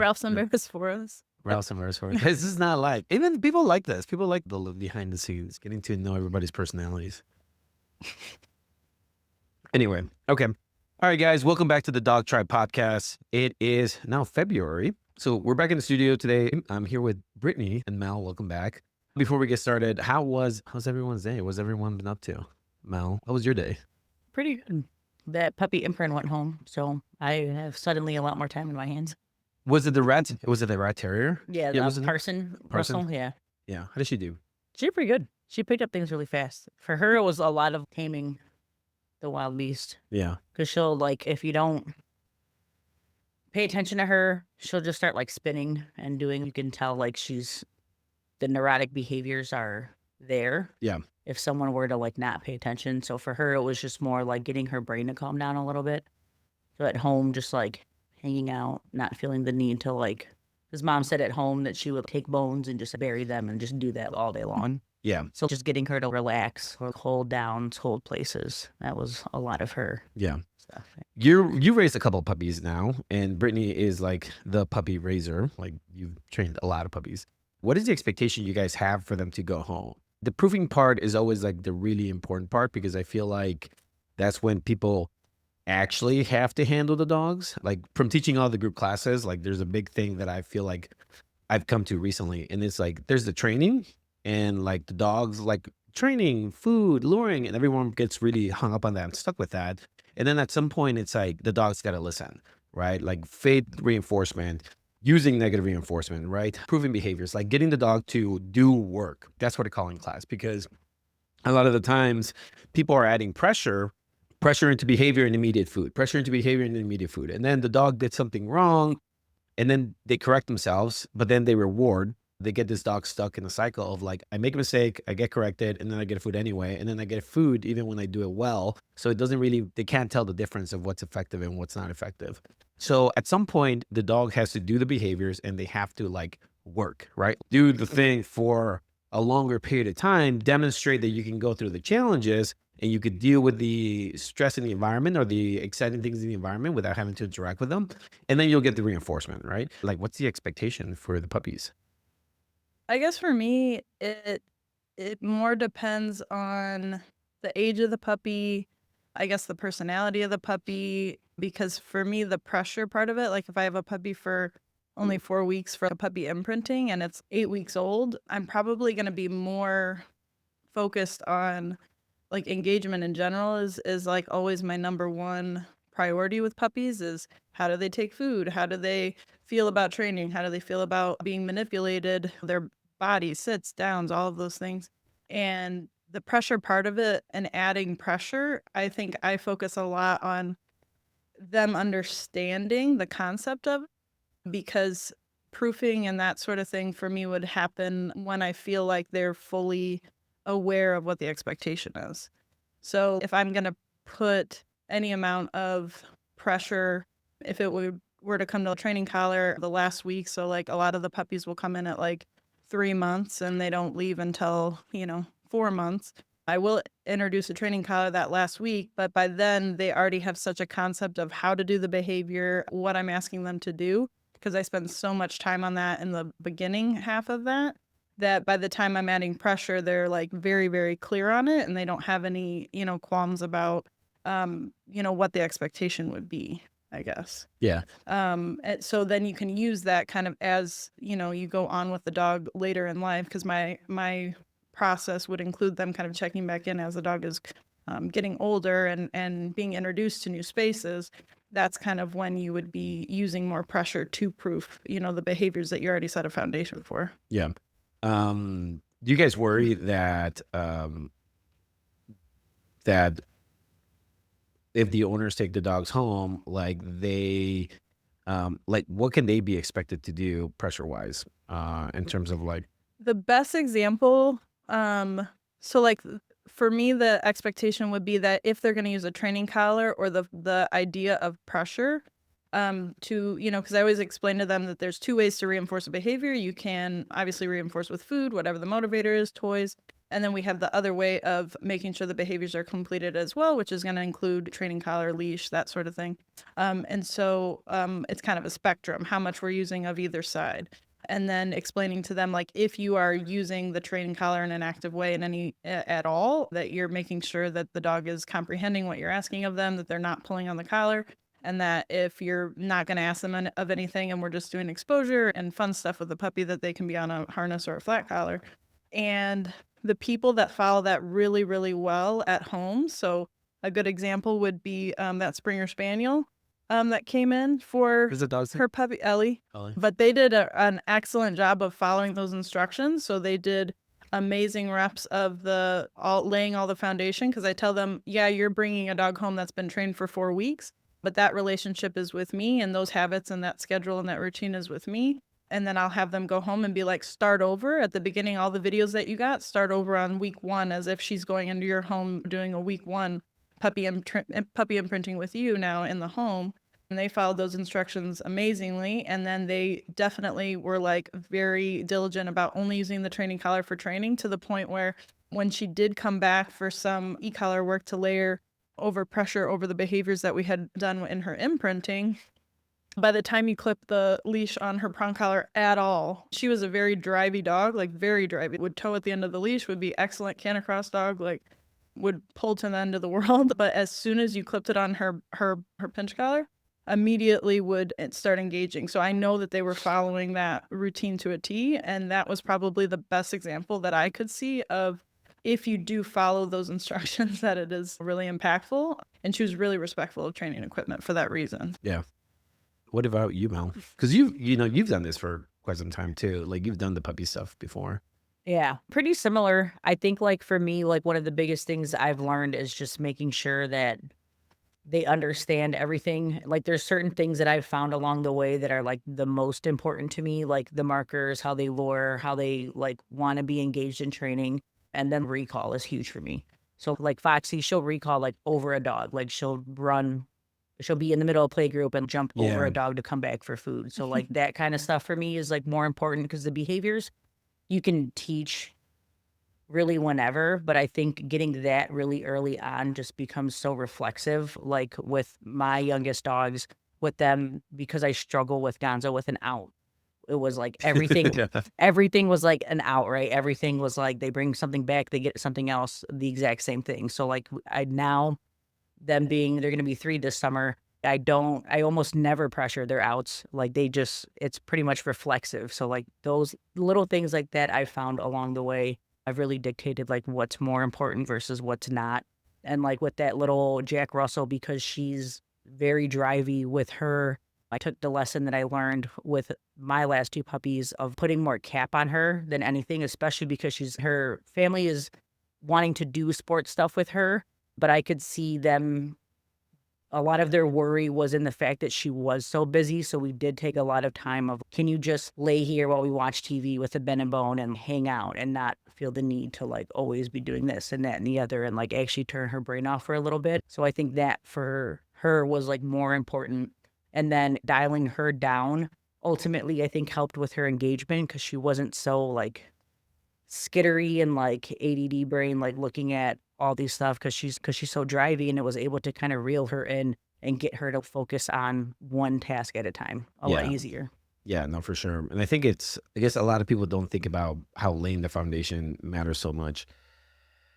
Ralph's embarrassed for us. Rouse and Versor. This is not like, even people like this. People like the behind the scenes, getting to know everybody's personalities. Anyway, okay. All right, guys, welcome back to the Dog Tribe podcast. It is now February. So we're back in the studio today. I'm here with Brittany and Mel. Welcome back. Before we get started, how's everyone's day? What's everyone been up to? Mel, how was your day? Pretty good. That puppy imprint went home, so I have suddenly a lot more time in my hands. Was it the rat? Was it the rat terrier? Yeah, Yeah, the wasn't it? Parson Parson? Russell, yeah. Yeah. How did she do? She did pretty good. She picked up things really fast. For her, it was a lot of taming the wild beast. Yeah. Because she'll, like, if you don't pay attention to her, she'll just start, like, spinning and doing, you can tell, like, the neurotic behaviors are there. Yeah. If someone were to, like, not pay attention. So for her, it was just more like getting her brain to calm down a little bit. So at home, just, like, hanging out, not feeling the need to, like, his mom said at home that she would take bones and just bury them and just do that all day long. Yeah. So just getting her to relax or hold down, hold places. That was a lot of her Yeah. stuff. You raised a couple of puppies now, and Brittany is like the puppy raiser. Like, you've trained a lot of puppies. What is the expectation you guys have for them to go home? The proofing part is always like the really important part, because I feel like that's when people actually have to handle the dogs. Like, from teaching all the group classes, like, there's a big thing that I feel like I've come to recently, and it's like there's the training, and like the dogs, like training, food, luring, and everyone gets really hung up on that and stuck with that. And then at some point, it's like the dog's got to listen, right? Like faith reinforcement, using negative reinforcement, right? Proving behaviors, like getting the dog to do work. That's what I call in class, because a lot of the times people are adding pressure into behavior and immediate food, pressure into behavior and immediate food. And then the dog did something wrong, and then they correct themselves, but then they reward. They get this dog stuck in a cycle of like, I make a mistake, I get corrected, and then I get food anyway. And then I get food even when I do it well. So it doesn't really, they can't tell the difference of what's effective and what's not effective. So at some point, the dog has to do the behaviors, and they have to like work, right? Do the thing for a longer period of time, demonstrate that you can go through the challenges and you could deal with the stress in the environment or the exciting things in the environment without having to interact with them. And then you'll get the reinforcement, right? Like, what's the expectation for the puppies? I guess for me, it more depends on the age of the puppy, I guess the personality of the puppy, because for me, the pressure part of it, like if I have a puppy for only 4 weeks for a puppy imprinting and it's 8 weeks old, I'm probably going to be more focused on like engagement in general is like always my number one priority with puppies is how do they take food? How do they feel about training? How do they feel about being manipulated? Their body sits, downs, all of those things. And the pressure part of it and adding pressure, I think I focus a lot on them understanding the concept of it, because proofing and that sort of thing for me would happen when I feel like they're fully aware of what the expectation is. So if I'm going to put any amount of pressure, if it were to come to a training collar the last week, so like a lot of the puppies will come in at like 3 months and they don't leave until, 4 months. I will introduce a training collar that last week, but by then they already have such a concept of how to do the behavior, what I'm asking them to do, because I spend so much time on that in the beginning half of that by the time I'm adding pressure, they're like very, very clear on it and they don't have any, qualms about, what the expectation would be, I guess. Yeah. So then you can use that kind of as, you go on with the dog later in life, because my process would include them kind of checking back in as the dog is getting older and being introduced to new spaces. That's kind of when you would be using more pressure to proof, the behaviors that you already set a foundation for. Yeah. Do you guys worry that that if the owners take the dogs home, like they like what can they be expected to do pressure wise in terms of like the best example, so like for me the expectation would be that if they're going to use a training collar or the idea of pressure, to, because I always explain to them that there's 2 ways to reinforce a behavior. You can obviously reinforce with food, whatever the motivator is, toys, And then we have the other way of making sure the behaviors are completed as well, which is going to include training collar, leash, that sort of thing. And so it's kind of a spectrum, how much we're using of either side. And then explaining to them, like, if you are using the training collar in an active way in any at all, that you're making sure that the dog is comprehending what you're asking of them, that they're not pulling on the collar, and that if you're not going to ask them of anything and we're just doing exposure and fun stuff with the puppy, that they can be on a harness or a flat collar. And the people that follow that really, really well at home. So a good example would be that Springer Spaniel that came in for Is the dog's name? her puppy, Ellie. Ellie. But they did an excellent job of following those instructions. So they did amazing reps of laying all the foundation, because I tell them, yeah, you're bringing a dog home that's been trained for 4 weeks, but that relationship is with me, and those habits and that schedule and that routine is with me. And then I'll have them go home and be like, start over at the beginning. All the videos that you got, start over on week 1, as if she's going into your home doing a week 1 puppy imprinting with you now in the home. And they followed those instructions amazingly. And then they definitely were like very diligent about only using the training collar for training, to the point where when she did come back for some e-collar work to layer over pressure over the behaviors that we had done in her imprinting, by the time you clip the leash on her prong collar at all, she was a very drivey dog, like very drivey. Would toe at the end of the leash, would be excellent canicross dog, like would pull to the end of the world. But as soon as you clipped it on her pinch collar, immediately would start engaging. So I know that they were following that routine to a T, and that was probably the best example that I could see of, if you do follow those instructions, that it is really impactful. And she was really respectful of training equipment for that reason. Yeah. What about you, Mel? Because you've done this for quite some time too. Like, you've done the puppy stuff before. Yeah, pretty similar. I think, like, for me, like, one of the biggest things I've learned is just making sure that they understand everything. Like, there's certain things that I've found along the way that are, like, the most important to me, like the markers, how they lure, how they, like, want to be engaged in training. And then recall is huge for me. So, like, Foxy, she'll recall, like, over a dog. Like, she'll be in the middle of play group and jump over Yeah. a dog to come back for food. So, like, that kind of stuff for me is, like, more important, because the behaviors you can teach really whenever, but I think getting that really early on just becomes so reflexive. Like, with my youngest dogs, with them, because I struggle with Gonzo with an out. It was like everything Yeah. everything was like an out, right? Everything was like they bring something back, they get something else, the exact same thing. So, like, I now, them being, they're gonna be 3 this summer, I almost never pressure their outs. Like, it's pretty much reflexive. So, like, those little things like that I found along the way, I've really dictated, like, what's more important versus what's not. And, like, with that little Jack Russell, because she's very drivey with her, I took the lesson that I learned with my last 2 puppies of putting more cap on her than anything, especially because her family is wanting to do sports stuff with her, but I could see them, a lot of their worry was in the fact that she was so busy. So we did take a lot of time of, can you just lay here while we watch TV with a Ben and Bone and hang out and not feel the need to, like, always be doing this and that and the other, and, like, actually turn her brain off for a little bit. So I think that for her was, like, more important. And then dialing her down ultimately, I think, helped with her engagement, because she wasn't so, like, skittery and, like, ADD brain, like, looking at all these stuff, because she's so drivey, and it was able to kind of reel her in and get her to focus on one task at a time a lot Yeah. easier. Yeah, no, for sure. And I guess a lot of people don't think about how laying the foundation matters so much.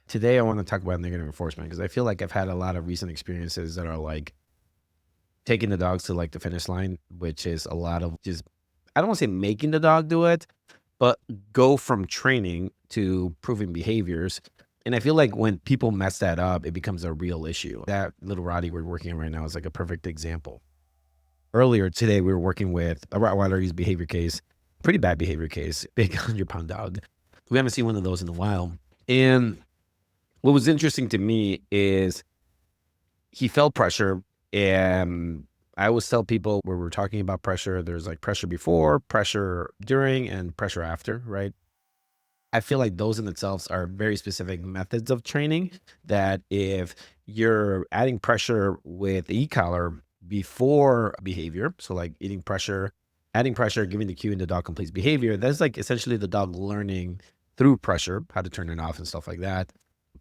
Today, I want to talk about negative enforcement, because I feel like I've had a lot of recent experiences that are like taking the dogs to, like, the finish line, which is a lot of just, I don't want to say making the dog do it, but go from training to proving behaviors. And I feel like when people mess that up, it becomes a real issue. That little Roddy we're working on right now is like a perfect example. Earlier today, we were working with a Rottweiler's behavior case, pretty bad behavior case, big 100-pound dog. We haven't seen one of those in a while. And what was interesting to me is he felt pressure. And I always tell people, where we're talking about pressure, there's like pressure before, pressure during, and pressure after, right? I feel like those in themselves are very specific methods of training, that if you're adding pressure with the e-collar before behavior, so like adding pressure, giving the cue, and the dog completes behavior, that's like essentially the dog learning through pressure, how to turn it off and stuff like that.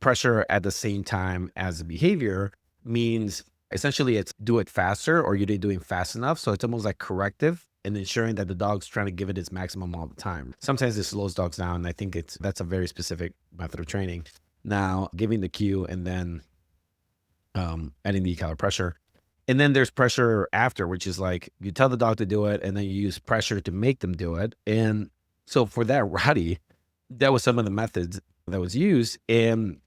Pressure at the same time as the behavior means essentially it's do it faster or you didn't do it fast enough. So it's almost like corrective and ensuring that the dog's trying to give it its maximum all the time. Sometimes it slows dogs down. And I think that's a very specific method of training. Now, giving the cue and then adding the collar pressure. And then there's pressure after, which is like you tell the dog to do it and then you use pressure to make them do it. And so for that Roddy, that was some of the methods that was used. And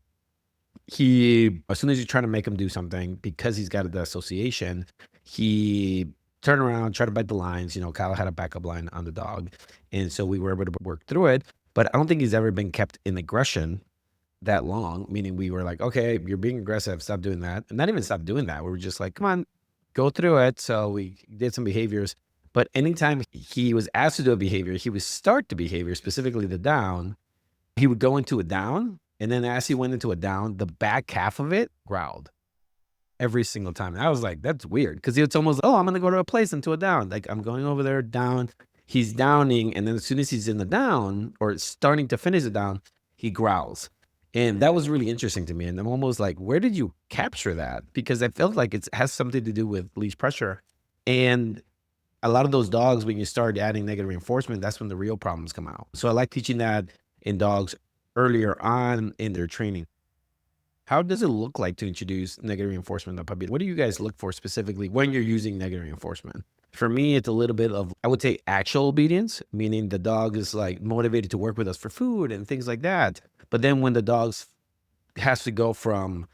he, as soon as you try to make him do something, because he's got the association, he turned around, tried to bite the lines. Kyle had a backup line on the dog. And so we were able to work through it. But I don't think he's ever been kept in aggression that long, meaning we were like, okay, you're being aggressive, stop doing that. And not even stop doing that. We were just like, come on, go through it. So we did some behaviors. But anytime he was asked to do a behavior, he would start the behavior, specifically the down. He would go into a down. And then as he went into a down, the back half of it growled every single time. And I was like, that's weird. Because it's almost, oh, I'm going to go to a place into a down. Like I'm going over there, down. He's downing. And then as soon as he's in the down or starting to finish the down, he growls. And that was really interesting to me. And I'm almost like, where did you capture that? Because I felt like it has something to do with leash pressure. And a lot of those dogs, when you start adding negative reinforcement, that's when the real problems come out. So I like teaching that in dogs earlier on in their training. How does it look like to introduce negative reinforcement in a puppy? What do you guys look for specifically when you're using negative reinforcement? For me, it's a little bit of, I would say, actual obedience, meaning the dog is like motivated to work with us for food and things like that. But then when the dog has to go from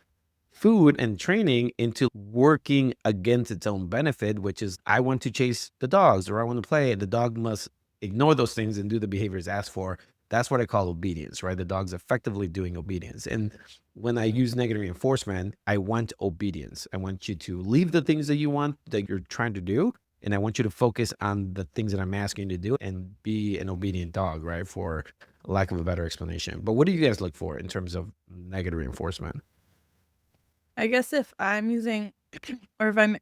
food and training into working against its own benefit, which is I want to chase the dogs or I want to play, and the dog must ignore those things and do the behaviors asked for. That's what I call obedience, right? The dog's effectively doing obedience. And when I use negative reinforcement, I want obedience. I want you to leave the things that you want, that you're trying to do. And I want you to focus on the things that I'm asking you to do and be an obedient dog, right? For lack of a better explanation. But what do you guys look for in terms of negative reinforcement? I guess if I'm using, or if I'm,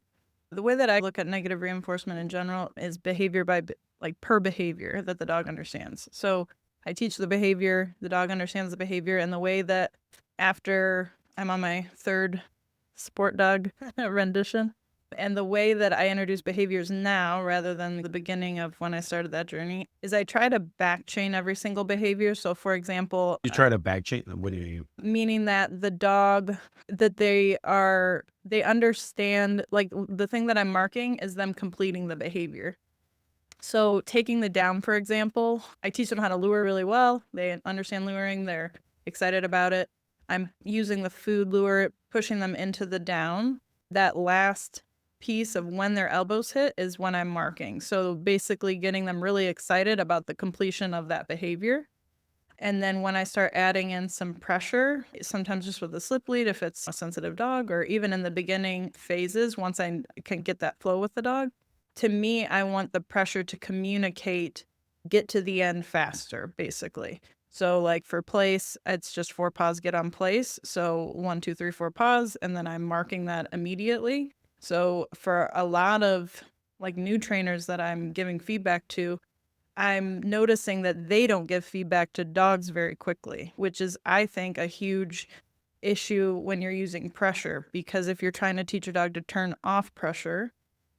the way that I look at negative reinforcement in general is behavior by, like per behavior that the dog understands. So I teach the behavior, the dog understands the behavior, and the way that after I'm on my third sport dog rendition, and the way that I introduce behaviors now, rather than the beginning of when I started that journey, is I try to back chain every single behavior. So for example, You try to back chain? What do you mean? meaning that the dog, that they understand, like the thing that I'm marking is them completing the behavior. So taking the down, for example, I teach them how to lure really well. They understand luring. They're excited about it. I'm using the food lure, pushing them into the down. That last piece of when their elbows hit is when I'm marking. So basically getting them really excited about the completion of that behavior. And then when I start adding in some pressure, sometimes just with a slip lead, if it's a sensitive dog, or even in the beginning phases, once I can get that flow with the dog, to me, I want the pressure to communicate, get to the end faster, basically. So like for place, it's just 4 paws, get on place. So 1, 2, 3, 4 paws, and then I'm marking that immediately. So for a lot of like new trainers that I'm giving feedback to, I'm noticing that they don't give feedback to dogs very quickly, which is, I think, a huge issue when you're using pressure. Because if you're trying to teach your dog to turn off pressure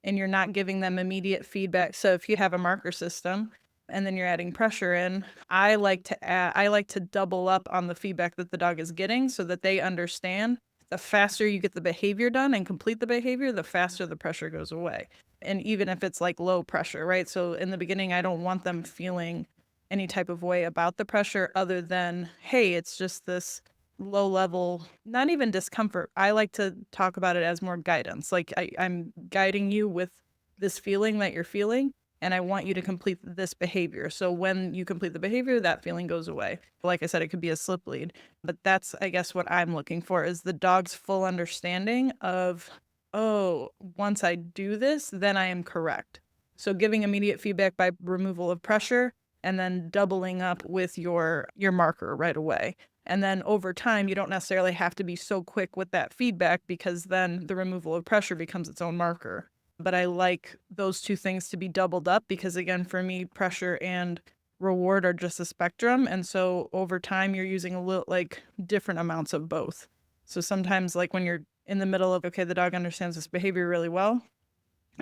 and you're not giving them immediate feedback, so if you have a marker system and then you're adding pressure in, I like to double up on the feedback that the dog is getting so that they understand. The faster you get the behavior done and complete the behavior, the faster the pressure goes away. And even if it's like low pressure, right? So in the beginning, I don't want them feeling any type of way about the pressure other than, hey, it's just this low level, not even discomfort. I like to talk about it as more guidance. Like I'm guiding you with this feeling that you're feeling, and I want you to complete this behavior. So when you complete the behavior, that feeling goes away. Like I said, it could be a slip lead, but that's, I guess, what I'm looking for is the dog's full understanding of, oh, once I do this, then I am correct. So giving immediate feedback by removal of pressure and then doubling up with your marker right away. And then over time, you don't necessarily have to be so quick with that feedback because then the removal of pressure becomes its own marker. But I like those two things to be doubled up because, again, for me, pressure and reward are just a spectrum. And so over time, you're using a little like different amounts of both. So sometimes, like when you're in the middle of, okay, the dog understands this behavior really well,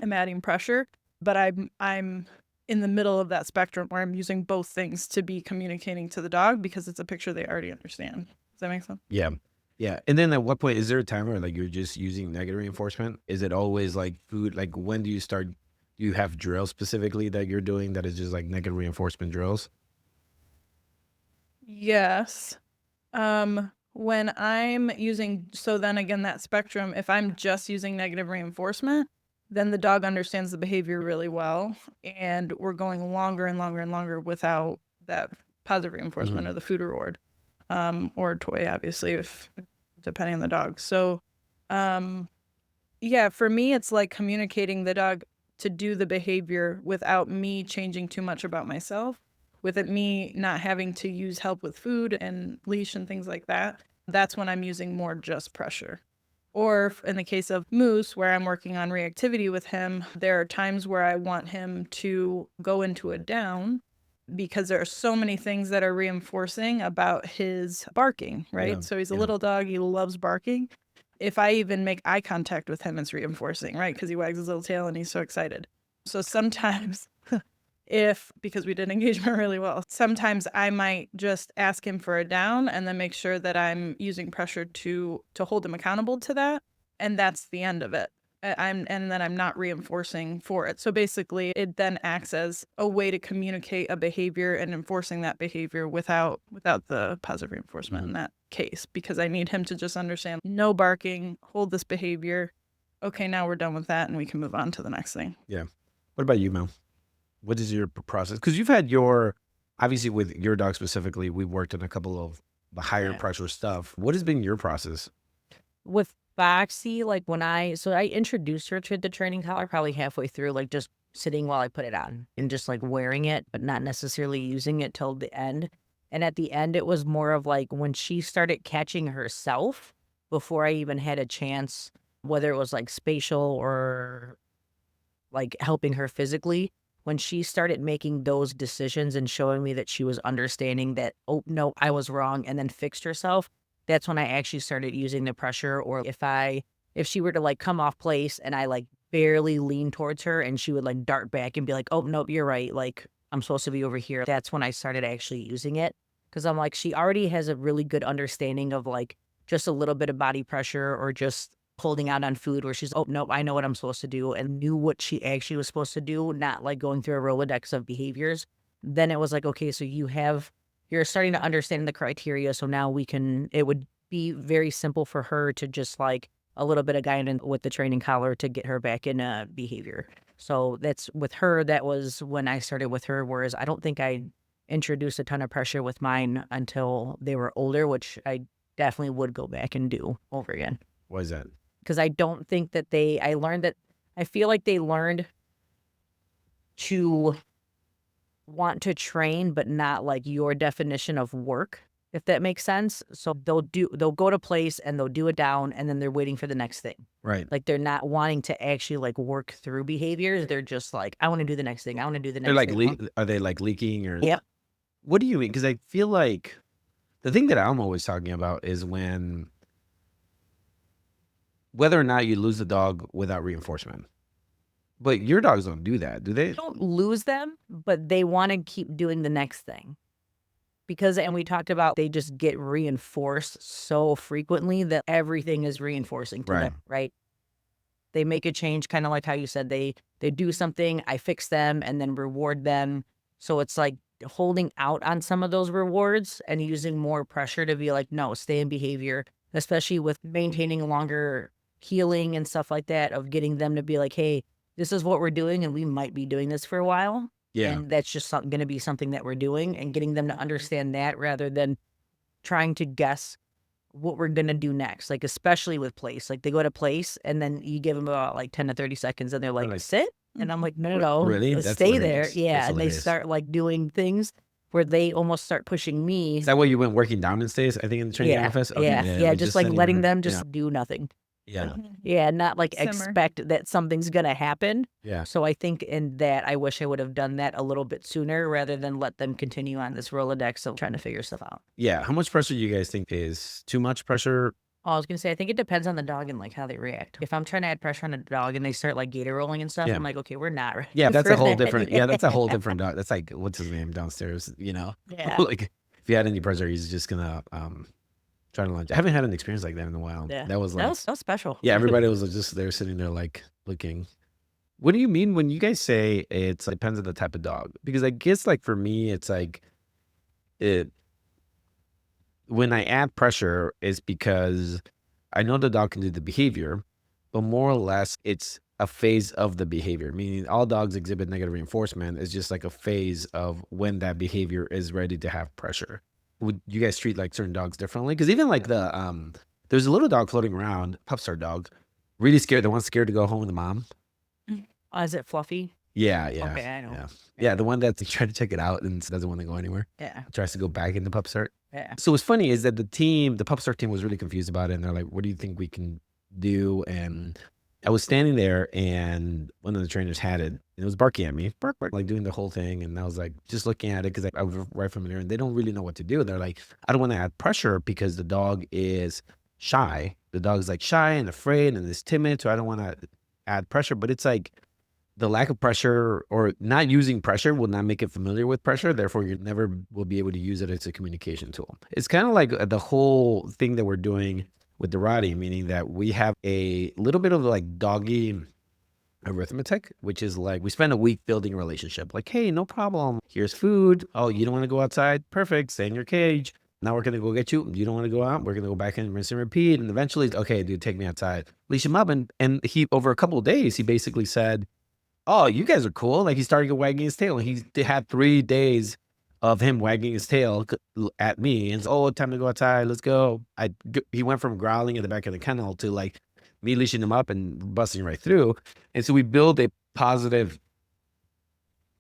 I'm adding pressure, but I'm in the middle of that spectrum where I'm using both things to be communicating to the dog because it's a picture they already understand. Does that make sense? Yeah. Yeah. And then at what point is there a time where like you're just using negative reinforcement? Is it always like food? Like when do you start? Do you have drills specifically that you're doing that is just like negative reinforcement drills? Yes. When I'm using, so then again, that spectrum, if I'm just using negative reinforcement, then the dog understands the behavior really well. And we're going longer and longer and longer without that positive reinforcement or the food reward, or toy, obviously, if depending on the dog. So, yeah, for me, it's like communicating the dog to do the behavior without me changing too much about myself, with it me not having to use help with food and leash and things like that. That's when I'm using more just pressure. Or in the case of Moose, where I'm working on reactivity with him, there are times where I want him to go into a down because there are so many things that are reinforcing about his barking, right? Yeah. So he's a Yeah. little dog, he loves barking. If I even make eye contact with him, it's reinforcing, right? Because he wags his little tail and he's so excited. So sometimes because we did engagement really well, sometimes I might just ask him for a down and then make sure that I'm using pressure to hold him accountable to that. And that's the end of it. And then I'm not reinforcing for it. So basically it then acts as a way to communicate a behavior and enforcing that behavior without the positive reinforcement in that case, because I need him to just understand no barking, hold this behavior. Okay, now we're done with that and we can move on to the next thing. Yeah. What about you, Mel? What is your process? Because you've had obviously with your dog specifically, we've worked on a couple of the higher pressure stuff. What has been your process? With Foxy, like I introduced her to the training collar probably halfway through, like just sitting while I put it on and just like wearing it, but not necessarily using it till the end. And at the end, it was more of like when she started catching herself before I even had a chance, whether it was like spatial or like helping her physically, when she started making those decisions and showing me that she was understanding that, oh, no, I was wrong, and then fixed herself, that's when I actually started using the pressure. Or if she were to like come off place and I like barely lean towards her and she would like dart back and be like, oh, nope, you're right. Like I'm supposed to be over here. That's when I started actually using it. Cause I'm like, she already has a really good understanding of like just a little bit of body pressure or just holding out on food where she's, oh, nope, I know what I'm supposed to do, and knew what she actually was supposed to do, not like going through a Rolodex of behaviors. Then it was like, okay, so you're starting to understand the criteria. So now it would be very simple for her to just like a little bit of guidance with the training collar to get her back in a behavior. So that's with her. That was when I started with her. Whereas I don't think I introduced a ton of pressure with mine until they were older, which I definitely would go back and do over again. What is that? Because I don't think that I feel like they learned to want to train, but not like your definition of work, if that makes sense. So they'll go to place and they'll do it down and then they're waiting for the next thing. Right. Like they're not wanting to actually like work through behaviors. They're just like, I want to do the next thing. I want to do the next They're like, thing. are they like leaking or? Yep. What do you mean? Because I feel like the thing that I'm always talking about is whether or not you lose the dog without reinforcement. But your dogs don't do that, do they? They don't lose them, but they want to keep doing the next thing. And we talked about they just get reinforced so frequently that everything is reinforcing to them, right? They make a change, kind of like how you said they do something, I fix them and then reward them. So it's like holding out on some of those rewards and using more pressure to be like, no, stay in behavior, especially with maintaining longer healing and stuff like that, of getting them to be like, hey, this is what we're doing and we might be doing this for a while. Yeah. And that's just going to be something that we're doing, and getting them to understand that rather than trying to guess what we're going to do next. Like, especially with place, like they go to place and then you give them about like 10 to 30 seconds and they're like, sit. And I'm like, no, really? just That's stay hilarious. there. Yeah. That's And they hilarious. start like doing things where they almost start pushing me. Is that why you went working down in stays, I think, in the training Yeah. office? Yeah. Okay, Yeah. we Just like sent you letting over- them yeah. just do nothing. Yeah. Yeah, not like Simmer. expect that something's gonna happen. Yeah. So I think in that, I wish I would have done that a little bit sooner rather than let them continue on this Rolodex of trying to figure stuff out. Yeah. How much pressure do you guys think is too much pressure? Oh, I was gonna say, I think it depends on the dog and like how they react. If I'm trying to add pressure on a dog and they start like gator rolling and stuff, Yeah. I'm like, okay, we're not ready Yeah, that's for a whole that. different. Yeah, that's a whole different dog. That's like what's his name downstairs. Yeah. Like if you had any pressure, he's just gonna try to lunge. I haven't had an experience like that in a while. Yeah. That was like That was special. yeah, everybody was just there sitting there like looking. What do you mean when you guys say it's like, depends on the type of dog? Because I guess like for me, it's like it when I add pressure is because I know the dog can do the behavior, but more or less it's a phase of the behavior, meaning all dogs exhibit negative reinforcement. It's just like a phase of when that behavior is ready to have pressure. Would you guys treat like certain dogs differently? Because even like there's a little dog floating around, Pupstart dog, really scared. The one scared to go home with the mom. Oh, is it Fluffy? Yeah, yeah, Okay, I know. yeah. The one that's trying to check it out and doesn't want to go anywhere. Yeah. Tries to go back into Pupstart. Yeah. So what's funny is that the Pupstart team was really confused about it. And they're like, what do you think we can do? And I was standing there and one of the trainers had it and it was barking at me, bark, bark, like doing the whole thing. And I was like, just looking at it because I was right from there and they don't really know what to do. They're like, I don't want to add pressure because the dog is shy. The dog's like shy and afraid and is timid. So I don't want to add pressure. But it's like, the lack of pressure or not using pressure will not make it familiar with pressure. Therefore, you never will be able to use it as a communication tool. It's kind of like the whole thing that we're doing with Dorati, meaning that we have a little bit of like doggy arithmetic, which is like we spend a week building a relationship. Like, hey, no problem. Here's food. Oh, you don't want to go outside? Perfect. Stay in your cage. Now we're going to go get you. You don't want to go out? We're going to go back in, rinse and repeat. And eventually, okay, dude, take me outside. Leash him up. And he, over a couple of days, he basically said, oh, you guys are cool. Like he started wagging his tail. He had 3 days of him wagging his tail at me and said, oh, time to go outside. Let's go. He went from growling at the back of the kennel to like me leashing him up and busting right through. And so we build a positive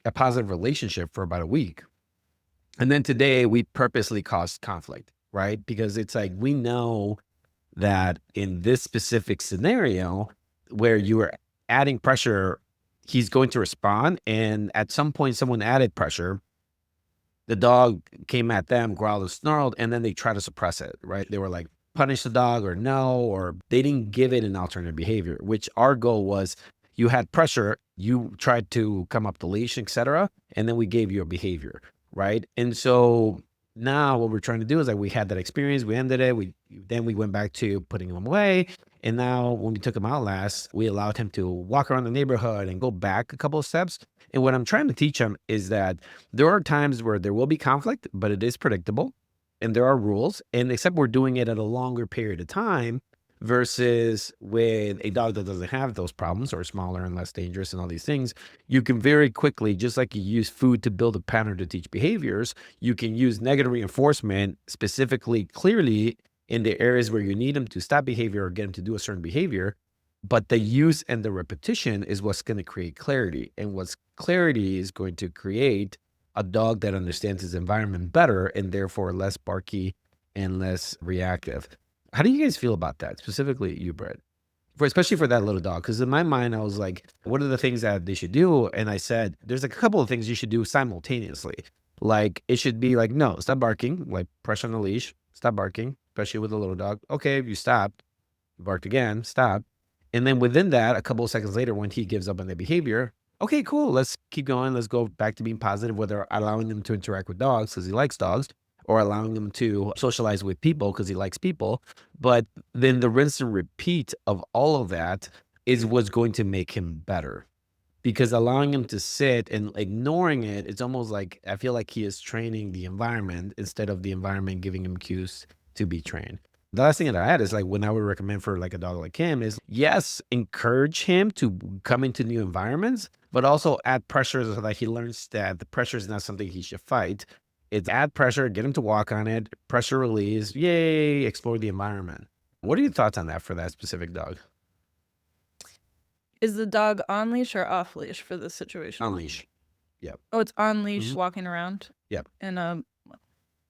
relationship for about a week. And then today we purposely caused conflict, right? Because it's like, we know that in this specific scenario where you are adding pressure, he's going to respond. And at some point, someone added pressure. The dog came at them, growled and snarled, and then they try to suppress it, right? They were like, punish the dog or no, or they didn't give it an alternative behavior, which our goal was you had pressure, you tried to come up the leash, etc. And then we gave you a behavior, right? And so now what we're trying to do is like we had that experience, we ended it, then we went back to putting him away. And now when we took him out last, we allowed him to walk around the neighborhood and go back a couple of steps. And what I'm trying to teach him is that there are times where there will be conflict, but it is predictable and there are rules. And except we're doing it at a longer period of time versus with a dog that doesn't have those problems or smaller and less dangerous and all these things, you can very quickly, just like you use food to build a pattern to teach behaviors, you can use negative reinforcement specifically, clearly in the areas where you need them to stop behavior or get them to do a certain behavior. But the use and the repetition is what's going to create clarity. And what's clarity is going to create a dog that understands his environment better and therefore less barky and less reactive. How do you guys feel about that? Specifically you, Brett, especially for that little dog? Because in my mind, I was like, what are the things that they should do? And I said, there's a couple of things you should do simultaneously. Like it should be like, no, stop barking, like pressure on the leash, stop barking, especially with a little dog. Okay, you stopped, you barked again, stop. And then within that, a couple of seconds later, when he gives up on the behavior, okay, cool, let's keep going. Let's go back to being positive, whether allowing him to interact with dogs because he likes dogs or allowing him to socialize with people because he likes people. But then the rinse and repeat of all of that is what's going to make him better. Because allowing him to sit and ignoring it, it's almost like I feel like he is training the environment instead of the environment giving him cues to be trained. The last thing that I add is like when I would recommend for like a dog like him is yes, encourage him to come into new environments, but also add pressure so that he learns that the pressure is not something he should fight. It's add pressure, get him to walk on it, pressure release, yay, explore the environment. What are your thoughts on that for that specific dog? Is the dog on leash or off leash for this situation? On leash. Yep. Oh, it's on leash, Mhm. walking around. Yep. And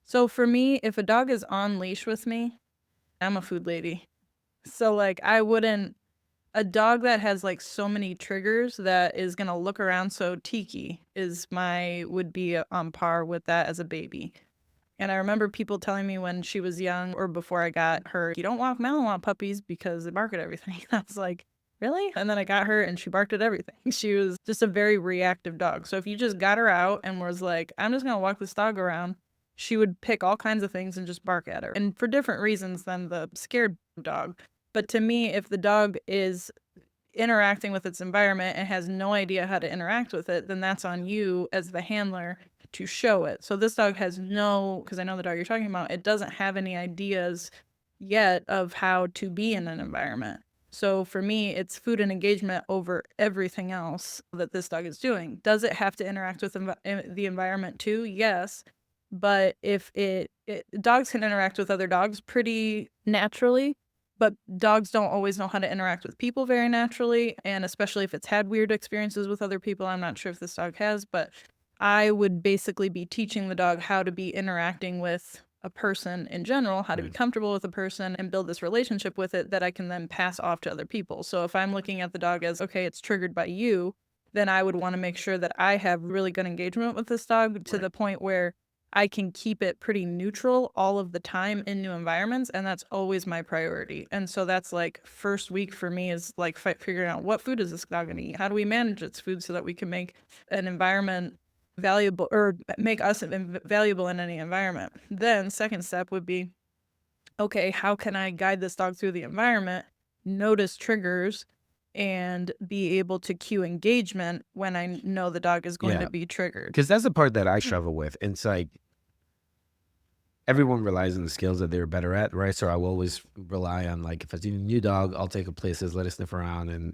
so for me, if a dog is on leash with me, I'm a food lady. So like I wouldn't a dog that has like so many triggers that is gonna look around. So Tiki would be on par with that as a baby. And I remember people telling me when she was young or before I got her, you don't walk Malinois puppies because they bark at everything. I was like, really? And then I got her and she barked at everything. She was just a very reactive dog. So if you just got her out and was like, I'm just going to walk this dog around, she would pick all kinds of things and just bark at her. And for different reasons than the scared dog. But to me, if the dog is interacting with its environment and has no idea how to interact with it, then that's on you as the handler to show it. So this dog has because I know the dog you're talking about, it doesn't have any ideas yet of how to be in an environment. So for me, it's food and engagement over everything else that this dog is doing. Does it have to interact with the environment too? Yes. But if dogs can interact with other dogs pretty naturally, but dogs don't always know how to interact with people very naturally, and especially if it's had weird experiences with other people. I'm not sure if this dog has, but I would basically be teaching the dog how to be interacting with a person in general, how to be comfortable with a person and build this relationship with it that I can then pass off to other people. So if I'm looking at the dog as, okay, it's triggered by you, then I would want to make sure that I have really good engagement with this dog to the point where I can keep it pretty neutral all of the time in new environments, and that's always my priority. And so that's like first week for me is like figuring out what food is this dog gonna eat? How do we manage its food so that we can make an environment valuable or make us valuable in any environment? Then second step would be, okay, how can I guide this dog through the environment, notice triggers, and be able to cue engagement when I know the dog is going Yeah. to be triggered. Because that's the part that I struggle with. And it's like everyone relies on the skills that they're better at, right? So I will always rely on, like, if I see a new dog, I'll take it places, let it sniff around, and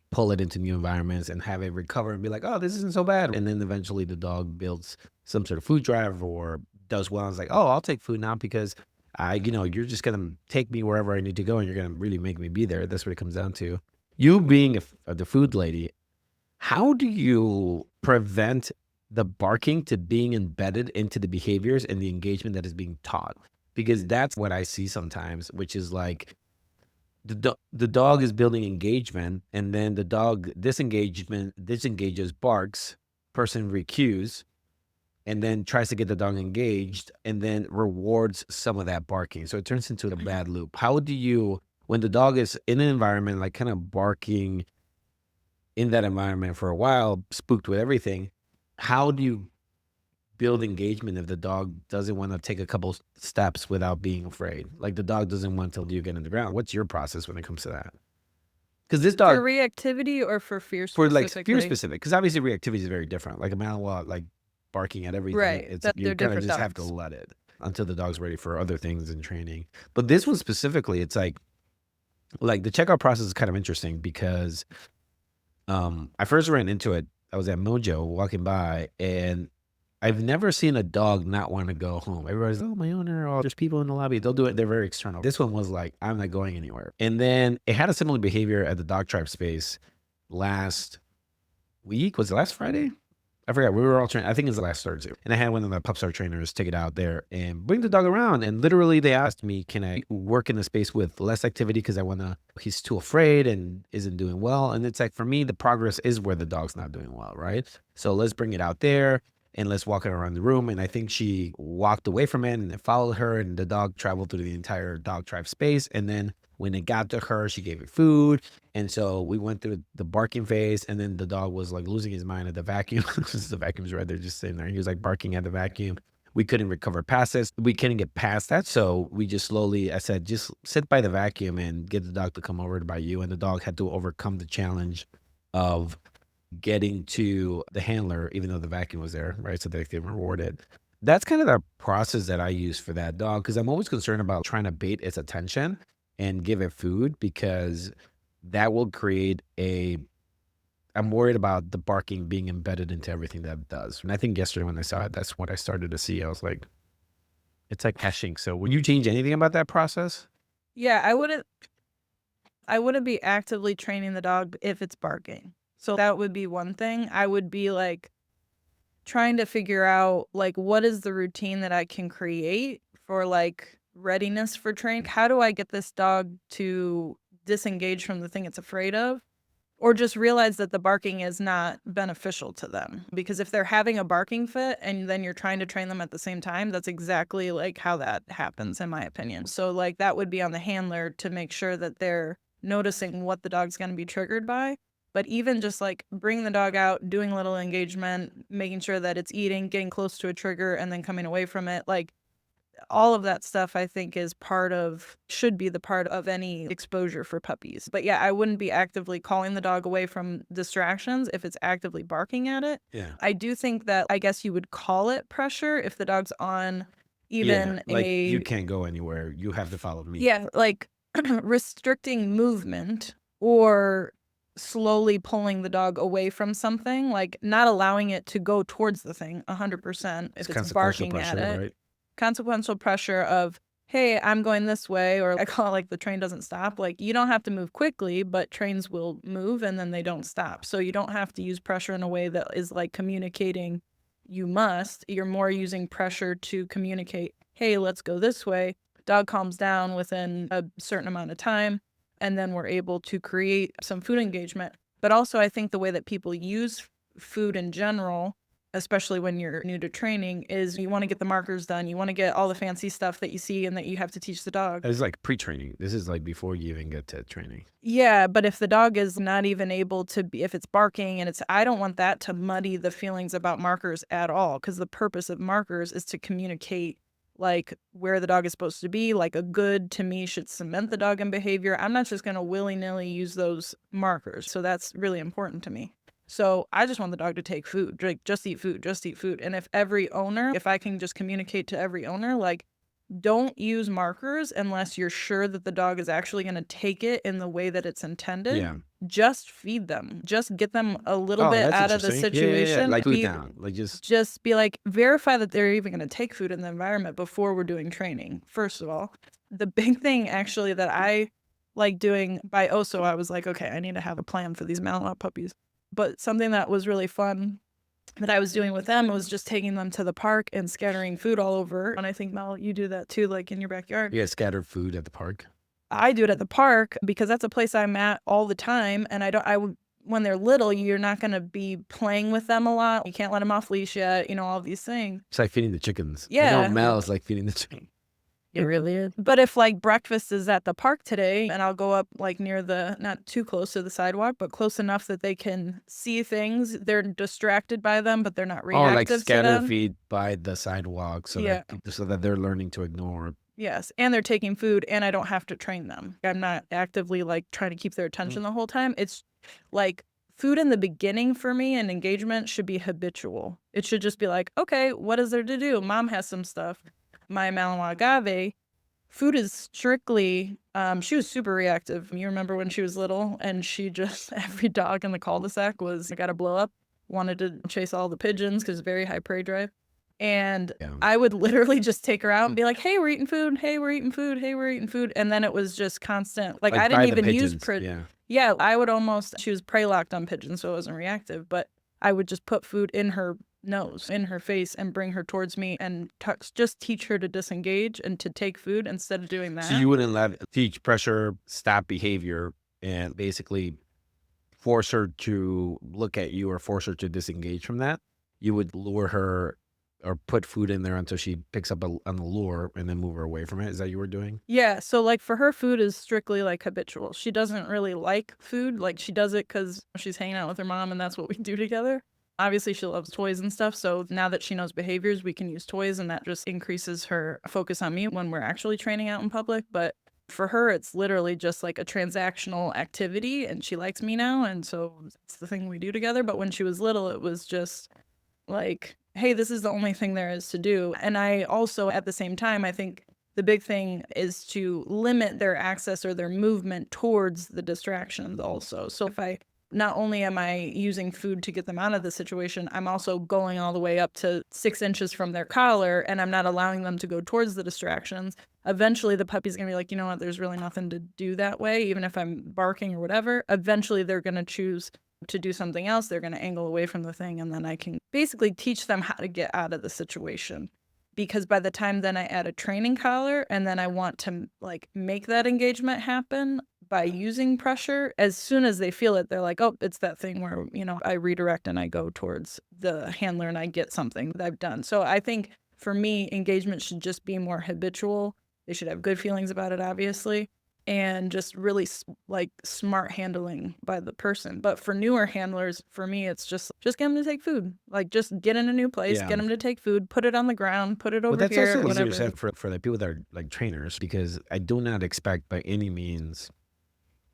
pull it into new environments and have it recover and be like, oh, this isn't so bad. And then eventually the dog builds some sort of food drive or does well. And it's like, oh, I'll take food now because you're just gonna take me wherever I need to go, and you're gonna really make me be there. That's what it comes down to. You being the food lady, how do you prevent the barking to being embedded into the behaviors and the engagement that is being taught? Because that's what I see sometimes, which is like the dog is building engagement, and then the dog disengages, barks, person recues, and then tries to get the dog engaged, and then rewards some of that barking. So it turns into a bad loop. How do you, when the dog is in an environment, like kind of barking in that environment for a while, spooked with everything, how do you build engagement if the dog doesn't want to take a couple steps without being afraid? Like the dog doesn't want till you get in the ground. What's your process when it comes to that? Because this For dog, reactivity or for fear for like fear specifically? specific, because obviously reactivity is very different. Like a Malinois, like barking at everything, Right, it's that you they're kind of different just have to dogs. let it until the dog's ready for other things in training. But this one specifically, it's like the checkout process is kind of interesting because I first ran into it. I was at Mojo walking by, and I've never seen a dog not want to go home. Everybody's, oh, my owner, or there's people in the lobby. They'll do it. They're very external. This one was like, I'm not going anywhere. And then it had a similar behavior at the dog tribe space last week. Was it last Friday? I forgot. We were all training. I think it was last Thursday. And I had one of the Pup Star trainers take it out there and bring the dog around. And literally they asked me, can I work in the space with less activity? Because he's too afraid and isn't doing well. And it's like, for me, the progress is where the dog's not doing well, right? So let's bring it out there and let's walk it around the room. And I think she walked away from it and it followed her, and the dog traveled through the entire dog tribe space. And then when it got to her, she gave it food. And so we went through the barking phase, and then the dog was like losing his mind at the vacuum. The vacuum's right there, just sitting there. He was like barking at the vacuum. We couldn't recover past this. We couldn't get past that. So we just slowly, I said, just sit by the vacuum and get the dog to come over by you. And the dog had to overcome the challenge of getting to the handler, even though the vacuum was there, right? So they get rewarded. That's kind of the process that I use for that dog, because I'm always concerned about trying to bait its attention and give it food, because that will create I'm worried about the barking being embedded into everything that it does. And I think yesterday when I saw it, that's what I started to see. I was like, it's like hashing. So would you change anything about that process? Yeah, I wouldn't be actively training the dog if it's barking. So that would be one thing. I would be like trying to figure out like what is the routine that I can create for like readiness for training. How do I get this dog to disengage from the thing it's afraid of? Or just realize that the barking is not beneficial to them. Because if they're having a barking fit and then you're trying to train them at the same time, that's exactly like how that happens, in my opinion. So like that would be on the handler to make sure that they're noticing what the dog's going to be triggered by. But even just like bringing the dog out, doing a little engagement, making sure that it's eating, getting close to a trigger, and then coming away from it, like all of that stuff I think should be the part of any exposure for puppies. But yeah, I wouldn't be actively calling the dog away from distractions if it's actively barking at it. Yeah. I do think that I guess you would call it pressure if the dog's on even like you can't go anywhere. You have to follow me. Yeah, like restricting movement or slowly pulling the dog away from something, like not allowing it to go towards the thing 100% if it's barking at it. Right? Consequential pressure of, hey, I'm going this way, or I call it like the train doesn't stop. Like you don't have to move quickly, but trains will move and then they don't stop. So you don't have to use pressure in a way that is like communicating you must. You're more using pressure to communicate, hey, let's go this way. Dog calms down within a certain amount of time, and then we're able to create some food engagement. But also I think the way that people use food in general, especially when you're new to training, is you want to get the markers done. You want to get all the fancy stuff that you see and that you have to teach the dog. It's like pre-training. This is like before you even get to training. Yeah, but if the dog is not even able to be, if it's barking and I don't want that to muddy the feelings about markers at all, because the purpose of markers is to communicate like where the dog is supposed to be. Like a good, to me, should cement the dog in behavior. I'm not just going to willy-nilly use those markers. So that's really important to me. So I just want the dog to take food, like just eat food, just eat food. And if I can just communicate to every owner, like don't use markers unless you're sure that the dog is actually going to take it in the way that it's intended. Yeah. Just feed them. Just get them a little bit out of the situation. Yeah. Like food down. Like just be like, verify that they're even going to take food in the environment before we're doing training. First of all, the big thing actually that I like doing by Oso, I was like, okay, I need to have a plan for these Malinois puppies. But something that was really fun that I was doing with them was just taking them to the park and scattering food all over. And I think, Mel, you do that too, like in your backyard. Yeah, scatter food at the park. I do it at the park because that's a place I'm at all the time. And when they're little, you're not going to be playing with them a lot. You can't let them off leash yet, all these things. It's like feeding the chickens. Yeah. Mel is like feeding the chicken. It really is. But if like breakfast is at the park today and I'll go up like near not too close to the sidewalk, but close enough that they can see things, they're distracted by them, but they're not reactive like to scatter them. feed by the sidewalk so that they're learning to ignore. Yes, and they're taking food and I don't have to train them. I'm not actively like trying to keep their attention the whole time. It's like food in the beginning for me and engagement should be habitual. It should just be like, okay, what is there to do? Mom has some stuff. My Malinois agave, food is strictly, she was super reactive. You remember when she was little and she just, every dog in the cul-de-sac got to blow up, wanted to chase all the pigeons because very high prey drive. And I would literally just take her out and be like, hey, we're eating food. Hey, we're eating food. Hey, we're eating food. And then it was just constant. Like I didn't even use, I would she was prey locked on pigeons, so it wasn't reactive, but I would just put food in her nose, in her face, and bring her towards me and just teach her to disengage and to take food instead of doing that. So you wouldn't teach pressure, stop behavior, and basically force her to look at you or force her to disengage from that. You would lure her or put food in there until she picks up on the lure and then move her away from it. Is that what you were doing? Yeah. So like for her, food is strictly like habitual. She doesn't really like food. Like she does it because she's hanging out with her mom and that's what we do together. Obviously, she loves toys and stuff. So now that she knows behaviors, we can use toys and that just increases her focus on me when we're actually training out in public. But for her, it's literally just like a transactional activity and she likes me now. And so it's the thing we do together. But when she was little, it was just like, hey, this is the only thing there is to do. And I also, at the same time, I think the big thing is to limit their access or their movement towards the distractions also. So not only am I using food to get them out of the situation, I'm also going all the way up to 6 inches from their collar and I'm not allowing them to go towards the distractions. Eventually the puppy's going to be like, you know what, there's really nothing to do that way, even if I'm barking or whatever. Eventually they're going to choose to do something else. They're going to angle away from the thing and then I can basically teach them how to get out of the situation. because by the time then I add a training collar and then I want to like make that engagement happen by using pressure, as soon as they feel it, they're like, oh, it's that thing where, I redirect and I go towards the handler and I get something that I've done. So I think for me, engagement should just be more habitual. They should have good feelings about it, obviously, and just really like smart handling by the person. But for newer handlers, for me, it's just get them to take food. Like just get in a new place, Yeah. get them to take food, put it on the ground, put it But over that's here, also easier whatever. said for the people that are like trainers, because I do not expect by any means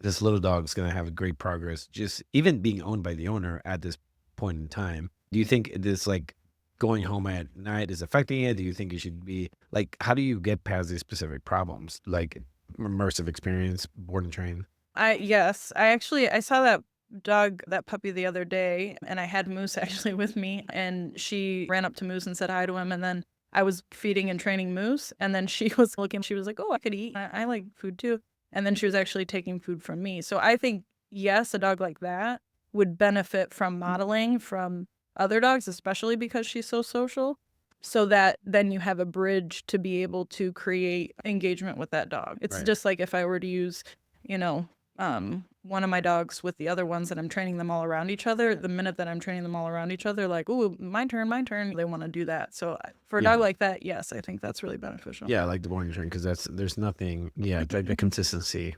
this little dog is going to have great progress, just even being owned by the owner at this point in time. Do you think this like going home at night is affecting it? Do you think it should be like, how do you get past these specific problems? Like immersive experience, board and train? Yes, I saw that puppy the other day, and I had Moose actually with me, and she ran up to Moose and said hi to him, and then I was feeding and training Moose, and then she was like, oh, I could eat. I like food too. And then she was actually taking food from me. So I think, yes, a dog like that would benefit from modeling from other dogs, especially because she's so social, so that then you have a bridge to be able to create engagement with that dog. It's Right. just like if I were to use, one of my dogs with the other ones and I'm training them all around each other, the minute that I'm training them all around each other, like, ooh, my turn, they want to do that. So for a Yeah. dog like that, yes, I think that's really beneficial. Yeah, I like the board and train because there's nothing. Yeah, it's like the consistency,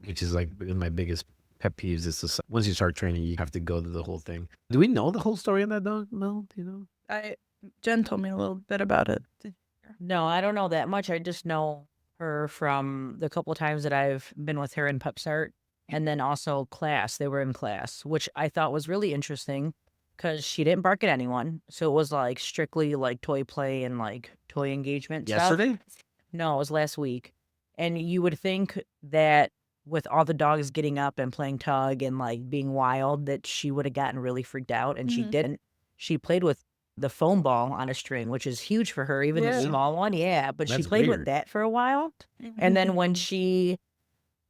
which is like one of my biggest pet peeves. Is just once you start training, you have to go to the whole thing. Do we know the whole story on that dog, Mel? Do you know? Jen told me a little bit about it. No, I don't know that much. I just know her from the couple times that I've been with her in PepStart, and then also class. They were in class, which I thought was really interesting because she didn't bark at anyone. So it was like strictly like toy play and like toy engagement stuff. Yesterday? No, it was last week. And you would think that with all the dogs getting up and playing tug and like being wild, that she would have gotten really freaked out, and she Mhm. didn't. She played with the foam ball on a string, which is huge for her, even the Yeah. small one. Yeah, but she That's played with weird. that for a while. And then when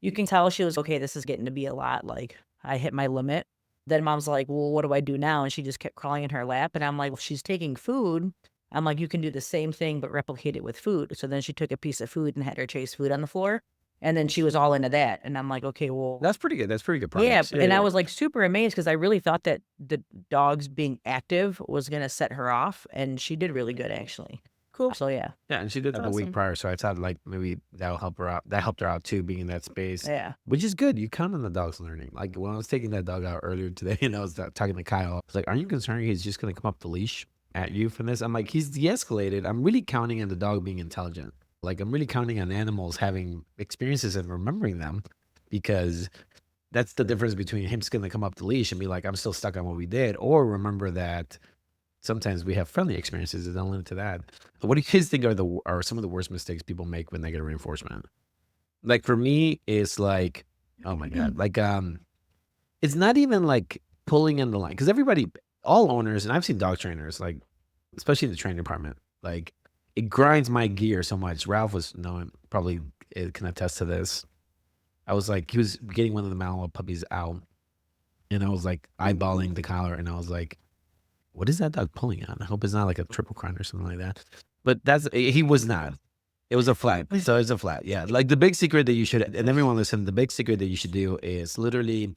you can tell she was, okay, this is getting to be a lot. Like, I hit my limit. Then mom's like, well, what do I do now? And she just kept crawling in her lap. And I'm like, well, she's taking food. I'm like, you can do the same thing, but replicate it with food. So then she took a piece of food and had her chase food on the floor. And then she was all into that. And I'm like, okay, well, That's pretty good. That's pretty good yeah. progress. And I was like super amazed because I really thought that the dogs being active was going to set her off. And she did really good, actually. Cool. So, yeah. Yeah, and she did that the week Awesome. prior, so I thought like maybe that'll help her out. That helped her out too, being in that space, Yeah. which is good. You count on the dog's learning. Like when I was taking that dog out earlier today, and I was talking to Kyle, I was like, "Aren't you concerned he's just gonna come up the leash at you from this?" I'm like, "He's de-escalated." I'm really counting on the dog being intelligent. Like I'm really counting on animals having experiences and remembering them, because that's the difference between him just gonna come up the leash and be like, "I'm still stuck on what we did," or remember that sometimes we have friendly experiences that don't limit to that. What do you guys think are some of the worst mistakes people make with negative reinforcement? Like for me, it's like, oh my God, like it's not even like pulling in the line, because all owners, and I've seen dog trainers, like especially in the training department, like it grinds my gear so much. Ralph was knowing, probably can attest to this. I was like, he was getting one of the Malinois puppies out, and I was like eyeballing the collar, and I was like, what is that dog pulling on? I hope it's not like a triple crown or something like that. But he was not. It was a flat. So it's a flat. Yeah. Like the big secret that you should, and everyone listen, the big secret that you should do is literally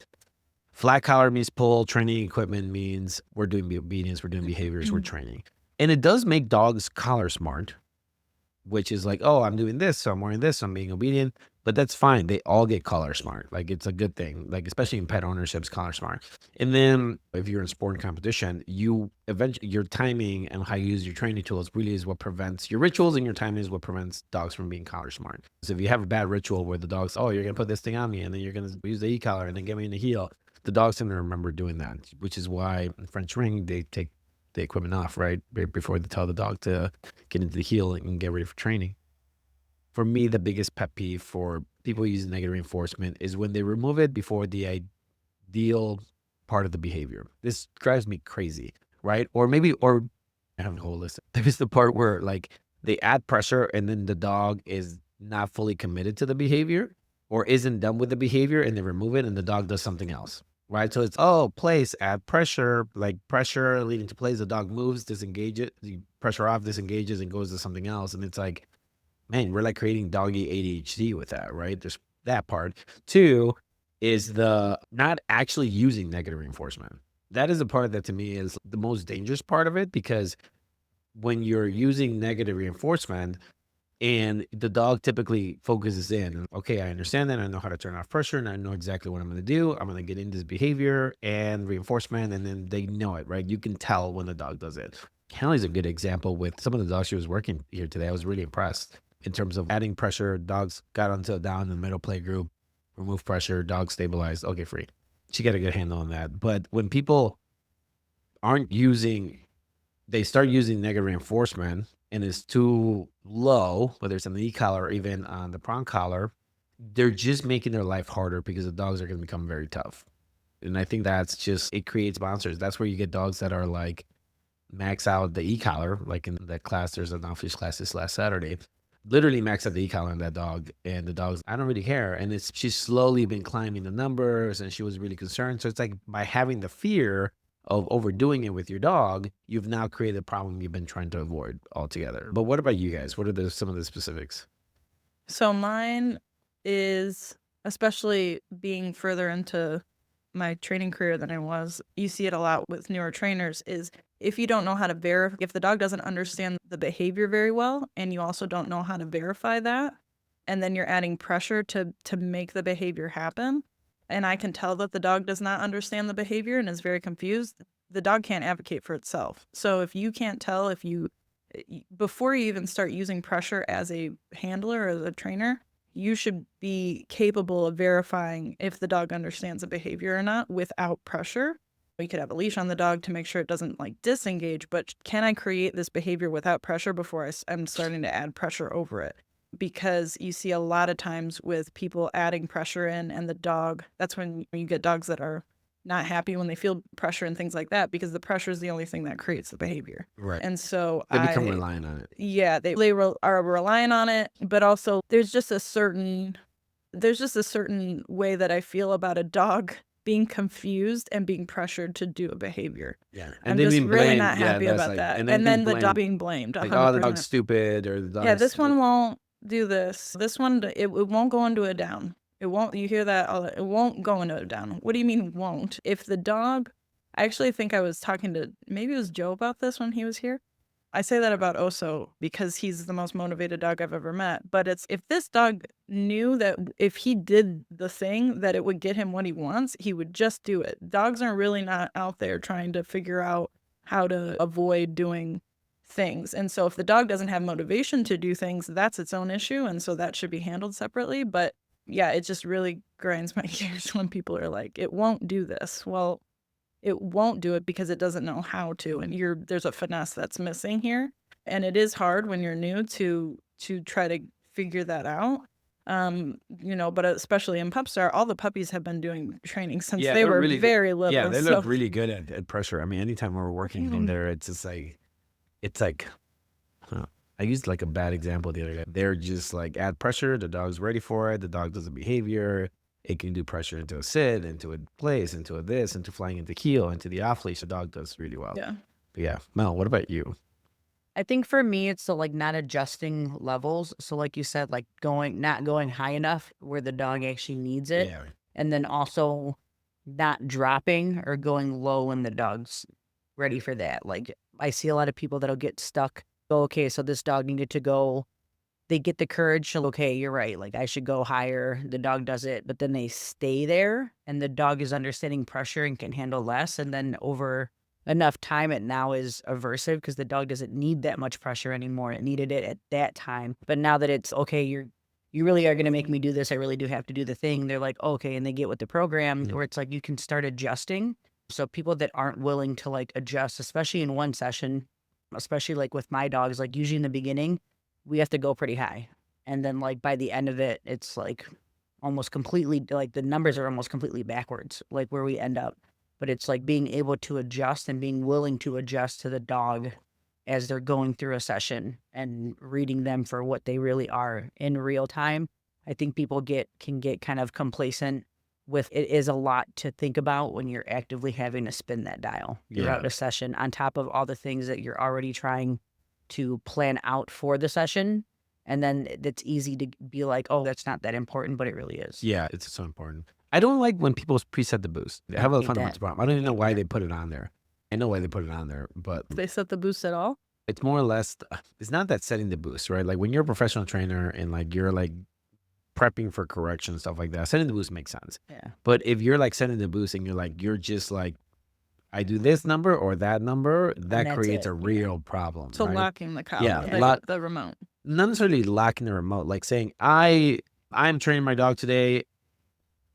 flat collar means pull, training equipment means we're doing obedience, we're doing behaviors, we're training. And it does make dogs collar smart, which is like, oh, I'm doing this, so I'm wearing this, so I'm being obedient. But that's fine. They all get collar smart. Like it's a good thing. Like especially in pet ownerships, collar smart. And then if you're in sport and competition, your timing and how you use your training tools really is what prevents your rituals, and your timing is what prevents dogs from being collar smart. So if you have a bad ritual where the dog's, oh, you're gonna put this thing on me, and then you're gonna use the e-collar and then get me in the heel, the dog's gonna remember doing that. Which is why in French ring they take the equipment off right before they tell the dog to get into the heel and get ready for training. For me, the biggest pet peeve for people using negative reinforcement is when they remove it before the ideal part of the behavior. This drives me crazy, right? Or I have a whole list. There's the part where like they add pressure and then the dog is not fully committed to the behavior or isn't done with the behavior, and they remove it and the dog does something else. right? So it's, place, add pressure, like pressure leading to plays. The dog moves, disengage it, you pressure off, disengages, and goes to something else. And it's like, man, we're like creating doggy ADHD with that, right? There's that part. Two is the not actually using negative reinforcement. That is the part that to me is the most dangerous part of it, because when you're using negative reinforcement and the dog typically focuses in, okay, I understand that. I know how to turn off pressure and I know exactly what I'm going to do. I'm going to get in this behavior and reinforcement. And then they know it, right? You can tell when the dog does it. Kelly's a good example with some of the dogs she was working here today. I was really impressed in terms of adding pressure. Dogs got onto down in the middle play group, remove pressure, dog stabilized. Okay, free. She got a good handle on that. But when people aren't using, they start using negative reinforcement and it's too low, whether it's on the e-collar or even on the prong collar, they're just making their life harder because the dogs are going to become very tough. And I think that's just, it creates monsters. That's where you get dogs that are like max out the e-collar, like in that class, there's an off-leash class this last Saturday, literally max out the e-collar on that dog. And the dog's, I don't really care. And she's slowly been climbing the numbers and she was really concerned. So it's like by having the fear of overdoing it with your dog, you've now created a problem you've been trying to avoid altogether. But what about you guys? What are some of the specifics? So mine is, especially being further into my training career than I was, you see it a lot with newer trainers, is if you don't know how to verify, if the dog doesn't understand the behavior very well, and you also don't know how to verify that, and then you're adding pressure to make the behavior happen, and I can tell that the dog does not understand the behavior and is very confused, the dog can't advocate for itself. So if you can't tell, before you even start using pressure as a handler or as a trainer, you should be capable of verifying if the dog understands the behavior or not without pressure. You could have a leash on the dog to make sure it doesn't like disengage, but can I create this behavior without pressure before I'm starting to add pressure over it? Because you see a lot of times with people adding pressure in and the dog, that's when you get dogs that are not happy when they feel pressure and things like that, because the pressure is the only thing that creates the behavior. Right. And so They become reliant on it. yeah, they are relying on it, but also there's just a certain way that I feel about a dog being confused and being pressured to do a behavior. Yeah. I'm then just being really blamed. not Yeah, happy that's about like, that. and And then then the dog blamed. being blamed Like, oh, the 100%. dog's stupid, or the dog. Yeah, this one won't do this. This one, it won't go into a down. It won't, you hear that? It won't go into a down. What do you mean won't? If the dog, I actually think I was talking to, maybe it was Joe about this when he was here. I say that about Oso because he's the most motivated dog I've ever met. But it's, if this dog knew that if he did the thing that it would get him what he wants, he would just do it. Dogs are really not out there trying to figure out how to avoid doing things. And so if the dog doesn't have motivation to do things, that's its own issue. And so that should be handled separately. But yeah, it just really grinds my gears when people are like, it won't do this. Well, it won't do it because it doesn't know how to, and there's a finesse that's missing here, and it is hard when you're new to try to figure that out. But especially in Pupstar, all the puppies have been doing training since they were really very little. Yeah, they so look really good at pressure. I mean, anytime we're working in there, it's just like, I used like a bad example the other day. They're just like, add pressure, the dog's ready for it, the dog does a behavior. It can do pressure into a sit, into a place, into a this, into flying into heel, into the off leash. The dog does really well. yeah. But yeah, Mel, what about you? I think for me, it's the like not adjusting levels. So like you said, like not going high enough where the dog actually needs it. Yeah. And then also not dropping or going low when the dog's ready for that. Like I see a lot of people that'll get stuck. Go, okay, so this dog needed to go. They get the courage to, okay, you're right. Like I should go higher. The dog does it, but then they stay there and the dog is understanding pressure and can handle less. And then over enough time, it now is aversive because the dog doesn't need that much pressure anymore. It needed it at that time. But now that it's, okay, you really are going to make me do this. I really do have to do the thing. They're like, okay. And they get with the program where it's like, you can start adjusting. So people that aren't willing to like adjust, especially in one session, especially like with my dogs, like usually in the beginning, we have to go pretty high. And then like by the end of it, it's like almost completely, like the numbers are almost completely backwards, like where we end up. But it's like being able to adjust and being willing to adjust to the dog as they're going through a session and reading them for what they really are in real time. I think people can get kind of complacent with it is a lot to think about when you're actively having to spin that dial throughout Yeah. a session on top of all the things that you're already trying to plan out for the session. And then it's easy to be like, oh, that's not that important, but it really is. Yeah, it's so important. I don't like when people preset the boost. They have a hate fundamental that. problem. I don't even know hate why that. they put it on there. I know why they put it on there, but They set the boost at all? it's more or less, it's not that setting the boost, right? Like when you're a professional trainer and like you're like prepping for correction and stuff like that, setting the boost makes sense. Yeah. But if you're like setting the boost and you're just like, I do this number or that number, that that's creates it, a yeah. real problem. So right? locking the collar, Yeah, the remote. not necessarily locking the remote, like saying, I'm training my dog today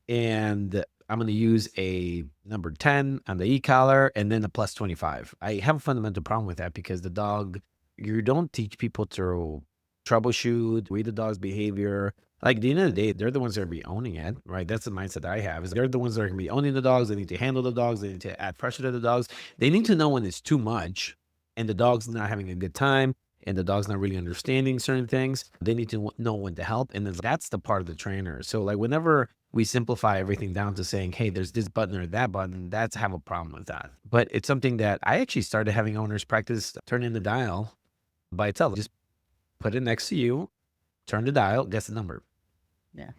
and I'm going to use a number 10 on the e-collar and then a plus 25. I have a fundamental problem with that because the dog, you don't teach people to troubleshoot, read the dog's behavior. Like at the end of the day, they're the ones that are be owning it, right? That's the mindset I have. Is they're the ones that are going to be owning the dogs. They need to handle the dogs. They need to add pressure to the dogs. They need to know when it's too much and the dog's not having a good time and the dog's not really understanding certain things. They need to know when to help. And then that's the part of the trainer. So like whenever we simplify everything down to saying, hey, there's this button or that button, that's have a problem with that. But it's something that I actually started having owners practice turning the dial by itself. Just put it next to you, turn the dial, guess the number. Yeah.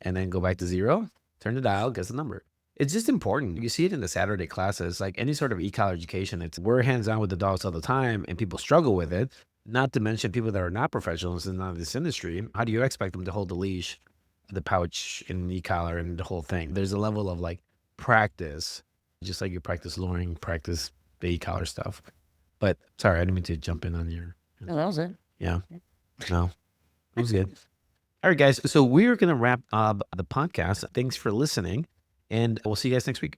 And then go back to 0, turn the dial, guess the number. It's just important. You see it in the Saturday classes, like any sort of e-collar education. We're hands-on with the dogs all the time and people struggle with it. Not to mention people that are not professionals in this industry. How do you expect them to hold the leash, the pouch and the e-collar and the whole thing? There's a level of like practice, just like you practice luring, practice the e-collar stuff. But sorry, I didn't mean to jump in on your. No, that was it. Yeah. No, it was good. All right, guys. So we're going to wrap up the podcast. Thanks for listening and we'll see you guys next week.